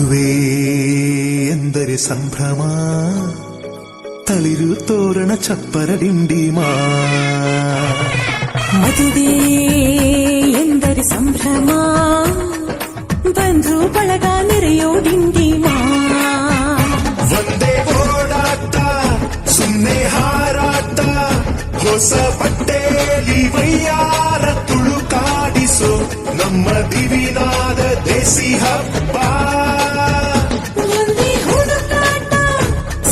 ಮದುವೆ ಎಂದರೆ ಸಂಭ್ರಮ, ತಳಿರು ತೋರಣ ಚಪ್ಪರ ಡಿಂಡಿಮಾ. ಮದುವೆ ಎಂದರೆ ಸಂಭ್ರಮ, ಬಂಧು ಬಳಗ ನೆರೆಯೋ ಡಿಂಡಿಮಾ. ಒಂದೇ ಓಡಾಟ ಸುಮ್ಮನೆ ಹಾರಾಟ, ಹೊಸ ಬಟ್ಟೆಲಿ ವೈಯಾರ ತುಳುಕಾಡಿಸೋ ನಮ್ಮ ದಿವಿನಾದ ದೇಸಿ ಹಬ್ಬ. ಒಂದೇ ಹುಡುಕಾಟ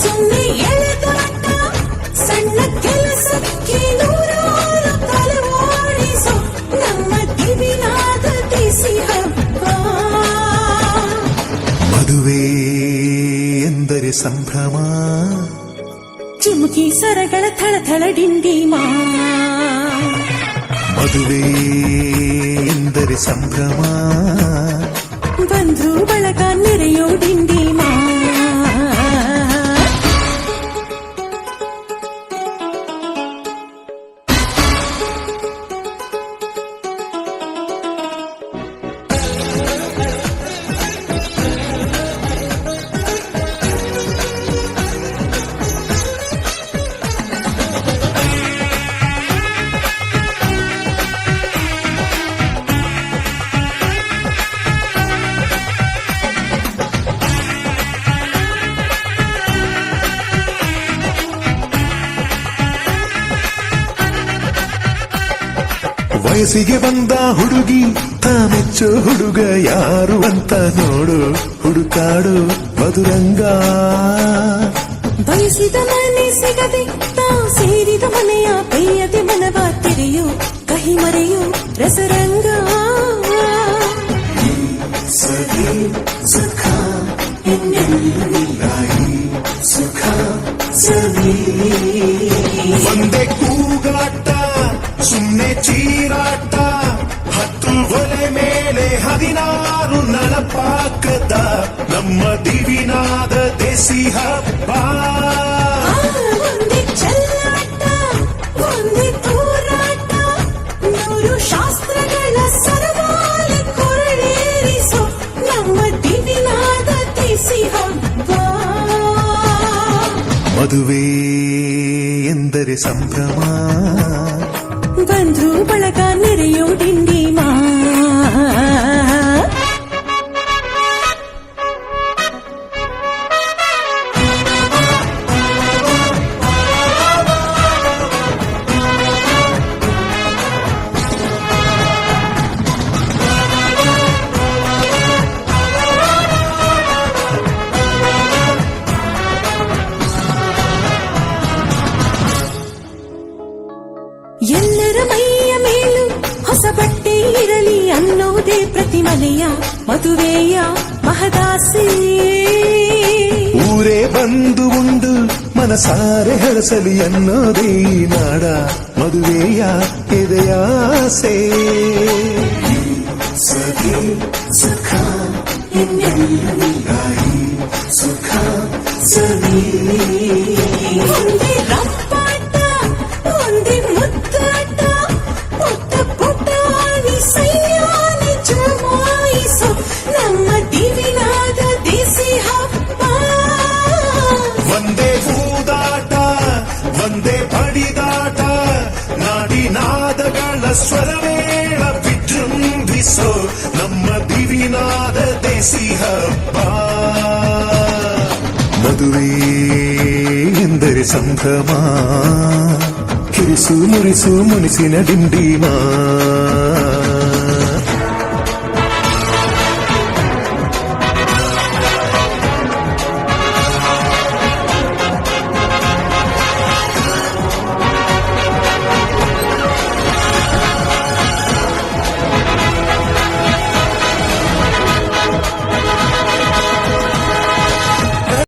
ಸುಮ್ಮನೆ ಎಳೆದಾಟ, ಸಣ್ಣ ಕೆಲಸಕ್ಕೆ ನೂರಾರು ತಲೆವಾಡಿಸೋ ನಮ್ಮ ದಿವಿನಾದ ದೇಸಿ ಹಬ್ಬ. ಮದುವೆ ಎಂದರೆ ಸಂಭ್ರಮ, ಚುಮುಕಿ ಸರಗಳ ಥಳಥಳ ಡಿಂಡಿಮಾ. ಮದುವೆ ಎಂದರೆ ಸಂಭ್ರಮ, ಬಂಧು ಬಳಗ ನೆರೆಯೋ ಡಿಂಡಿಮಾ. ವಯಸ್ಸಿಗೆ ಬಂದ ಹುಡುಗಿ ತಾಮೆಚ್ಚೋ ಹುಡುಗ ಯಾರು ಅಂತ ನೋಡು, ಹುಡುಕಾಡು ಮಧುರಂಗ. ಬಯಸಿದ ಮನೆ ಸಿಗದೆ ತಾ ಸೇರಿದ ಮನೆಯ ಕೈಯದೆ ಮನವ ತೆರೆಯು, ಕಹಿ ಮರೆಯು ರಸರಂಗ. ಸರಿ ಸುಖ ಸುಖ ಸರಿ, ಒಂದೇ ಕೂಗಾಟ ಸುಮ್ಮನೆ ಚೀರಾಟ, ಹತ್ತು ಒಲೆ ಮೇಲೆ 16 ನಳಪಾಕದ ನಮ್ಮ ದಿವಿನಾದ ದೇಸಿ ಹಬ್ಬ. ಒಂದೇ ಚೆಲ್ಲಾಟ ಒಂದೇ ತೂರಾಟ, 100 ಶಾಸ್ತ್ರಗಳ ಸರವಾಲಿ ಕೊರಳೇರಿಸೋ ನಮ್ಮ ದಿವಿನಾದ ದೇಸಿ ಹಬ್ಬ. ಮದುವೆ ಎಂದರೆ ಸಂಭ್ರಮ, ಬಂಧು ಬಳಗ ನೆರೆಯೋ ಡಿಂಡಿಮಾ. ಎಲ್ಲರ ಮೈಯ ಮೇಲೂ ಹೊಸ ಬಟ್ಟೆ ಇರಲಿ ಅನ್ನೋದೇ ಪ್ರತಿ ಮನೆಯ ಮದುವೆಯ ಮಹದಾಸೆ. ಊರೇ ಬಂದು ಉಂಡು ಮನಸಾರೆ ಹರಸಲಿ ಅನ್ನೋದೇ ನಾಡ ಮದುವೆಯ ಎದೆಯಾಸೆ. ಸರಿ ಸುಖ ಸುಖ ಸರಿ, ಒಂದೇ ರಂಪಾಟ ಒಂದೇ ಮುದ್ದಾಟ, ಪುಟ್ಟ ಪುಟ್ಟಾಣಿ ಸೈಯಾನಿ ಜಮಾಯಿಸೋ ನಮ್ಮ ದಿವಿನಾದ ದೇಸಿ ಹಬ್ಬ. ಒಂದೇ ಹೂದಾಟ ಒಂದೇ ಬಡಿದಾಟ, ನಾಡಿನಾದಗಳ ಸ್ವರವೇಳ ವಿಜೃಂಭಿಸೋ ನಮ್ಮ ದಿವಿನಾದ ದೇಸಿ ಹಬ್ಬ. ಮದುವೆ ಎಂದರೆ ಸಂಭ್ರಮ, ಕಿರಿಸು ಮುರಿಸು ಮುನಿಸಿನ ಡಿಂಡಿಮಾ.